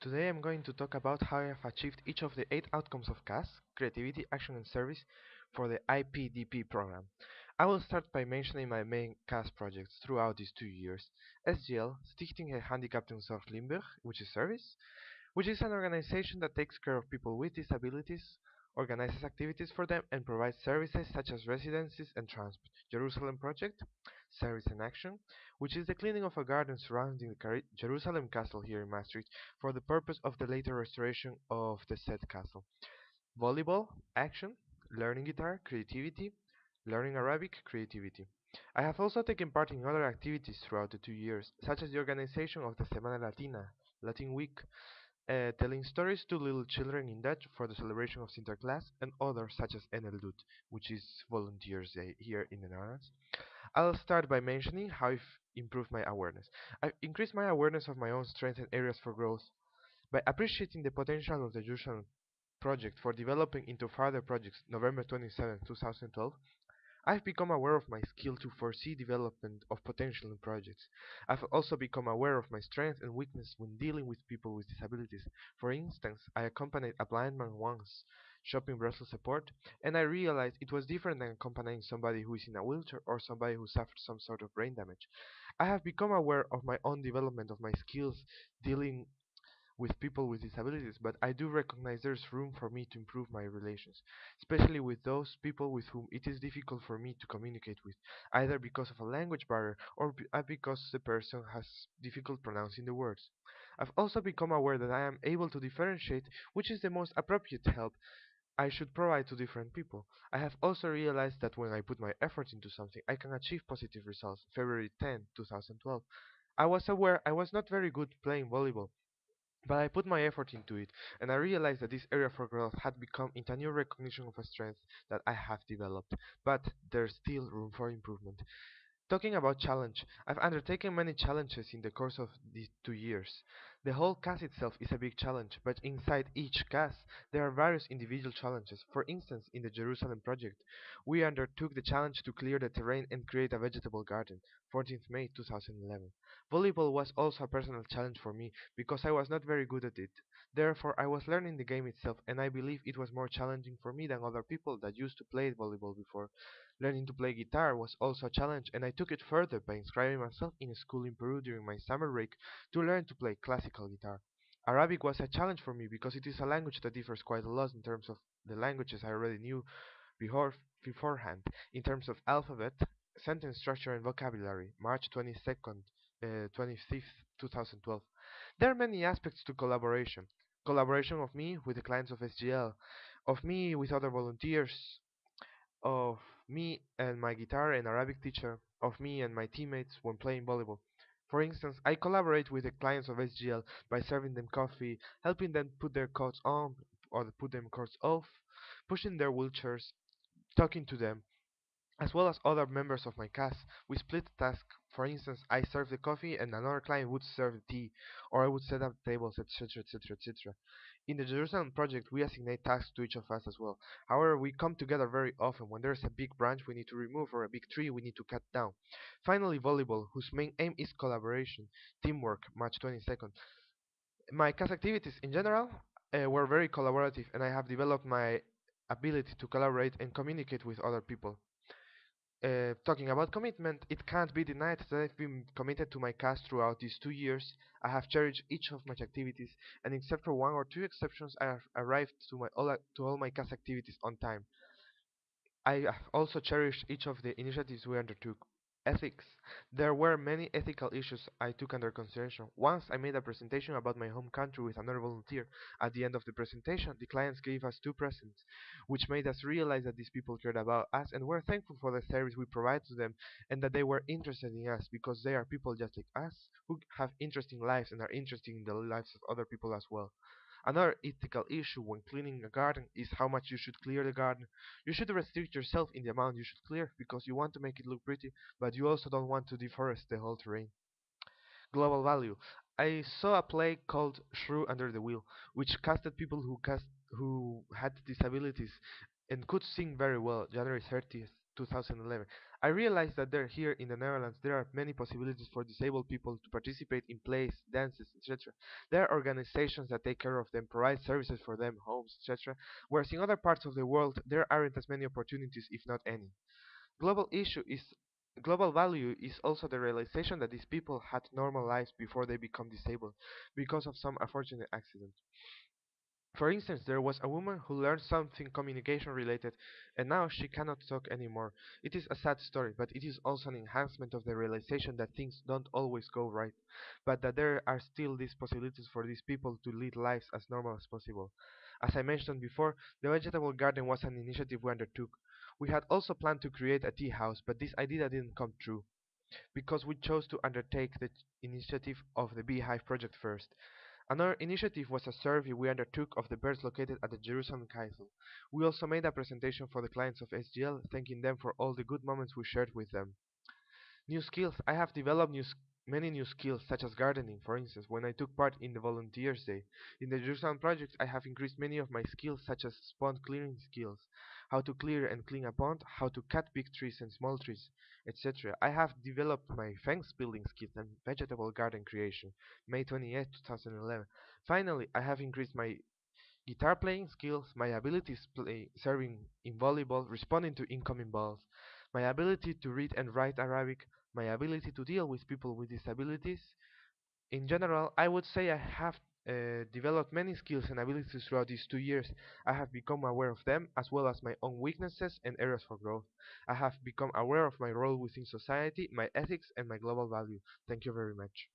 Today I'm going to talk about how I have achieved each of the 8 outcomes of CAS, Creativity, Action and Service, for the IPDP program. I will start by mentioning my main CAS projects throughout these 2 years. SGL, Stichting Gehandicaptenzorg Limburg, which is service, which is an organization that takes care of people with disabilities, organizes activities for them, and provides services such as residencies and transport. Jerusalem Project, Service and Action, which is the cleaning of a garden surrounding the Jerusalem Castle here in Maastricht for the purpose of the later restoration of the said castle. Volleyball, Action, Learning Guitar, Creativity, Learning Arabic, Creativity. I have also taken part in other activities throughout the 2 years, such as the organization of the Semana Latina, Latin Week, telling stories to little children in Dutch for the celebration of Sinterklaas, and others such as NL Doet, which is Volunteers Day here in the Netherlands. I'll start by mentioning how I've improved my awareness. I've increased my awareness of my own strengths and areas for growth by appreciating the potential of the Jerusalem project for developing into further projects. November 27, 2012, I've become aware of my skill to foresee development of potential in projects. I've also become aware of my strength and weakness when dealing with people with disabilities. For instance, I accompanied a blind man once shopping Brussels support, and I realized it was different than accompanying somebody who is in a wheelchair or somebody who suffered some sort of brain damage. I have become aware of my own development of my skills dealing with people with disabilities, but I do recognize there's room for me to improve my relations, especially with those people with whom it is difficult for me to communicate with, either because of a language barrier or because the person has difficult pronouncing the words. I've also become aware that I am able to differentiate which is the most appropriate help I should provide to different people. I have also realized that when I put my effort into something, I can achieve positive results. February 10, 2012. I was aware I was not very good playing volleyball, but I put my effort into it, and I realized that this area for growth had become into a new recognition of a strength that I have developed, but there's still room for improvement. Talking about challenge, I've undertaken many challenges in the course of these 2 years. The whole cast itself is a big challenge, but inside each cast there are various individual challenges. For instance, in the Jerusalem project, we undertook the challenge to clear the terrain and create a vegetable garden, 14th May 2011. Volleyball was also a personal challenge for me because I was not very good at it. Therefore, I was learning the game itself, and I believe it was more challenging for me than other people that used to play volleyball before. Learning to play guitar was also a challenge, and I took it further by inscribing myself in a school in Peru during my summer break to learn to play classical guitar. Arabic was a challenge for me because it is a language that differs quite a lot in terms of the languages I already knew before, beforehand, in terms of alphabet, sentence structure, and vocabulary. March 22nd, 25th, 2012. There are many aspects to collaboration. Collaboration of me with the clients of SGL, of me with other volunteers, of me and my guitar and Arabic teacher, of me and my teammates when playing volleyball. For instance, I collaborate with the clients of SGL by serving them coffee, helping them put their coats on or put their coats off, pushing their wheelchairs, talking to them, as well as other members of my cast. We split tasks. For instance, I serve the coffee and another client would serve the tea, or I would set up tables, etc., etc., etc. In the Jerusalem project, we assign tasks to each of us as well. However, we come together very often when there's a big branch we need to remove or a big tree we need to cut down. Finally, volleyball, whose main aim is collaboration, teamwork, March 22nd. My cast activities in general were very collaborative, and I have developed my ability to collaborate and communicate with other people. Talking about commitment, it can't be denied that I've been committed to my cast throughout these 2 years. I have cherished each of my activities, and except for one or two exceptions, I have arrived to all my cast activities on time. I have also cherished each of the initiatives we undertook. Ethics. There were many ethical issues I took under consideration. Once I made a presentation about my home country with another volunteer. At the end of the presentation, the clients gave us two presents, which made us realize that these people cared about us and were thankful for the service we provide to them, and that they were interested in us because they are people just like us who have interesting lives and are interested in the lives of other people as well. Another ethical issue when cleaning a garden is how much you should clear the garden. You should restrict yourself in the amount you should clear because you want to make it look pretty, but you also don't want to deforest the whole terrain. Global value. I saw a play called Shrew Under the Wheel, which casted people who had disabilities and could sing very well. January 30th. 2011, I realized that there here in the Netherlands there are many possibilities for disabled people to participate in plays, dances, etc. There are organizations that take care of them, provide services for them, homes, etc. Whereas in other parts of the world there aren't as many opportunities, if not any. Global issue is Global value is also the realization that these people had normal lives before they become disabled because of some unfortunate accident. For instance, there was a woman who learned something communication related and now she cannot talk anymore. It is a sad story, but it is also an enhancement of the realization that things don't always go right, but that there are still these possibilities for these people to lead lives as normal as possible. As I mentioned before, the vegetable garden was an initiative we undertook. We had also planned to create a tea house, but this idea didn't come true because we chose to undertake the initiative of the Beehive project first. Another initiative was a survey we undertook of the birds located at the Jerusalem Castle. We also made a presentation for the clients of SGL, thanking them for all the good moments we shared with them. New skills. I have developed many new skills, such as gardening, for instance, when I took part in the Volunteers Day. In the Jerusalem project, I have increased many of my skills, such as pond clearing skills, how to clear and clean a pond, how to cut big trees and small trees, etc. I have developed my fence building skills and vegetable garden creation, May 28, 2011. Finally, I have increased my guitar playing skills, my abilities serving in volleyball, responding to incoming balls, my ability to read and write Arabic, my ability to deal with people with disabilities. In general, I would say I have developed many skills and abilities throughout these 2 years. I have become aware of them as well as my own weaknesses and areas for growth. I have become aware of my role within society, my ethics, and my global value. Thank you very much.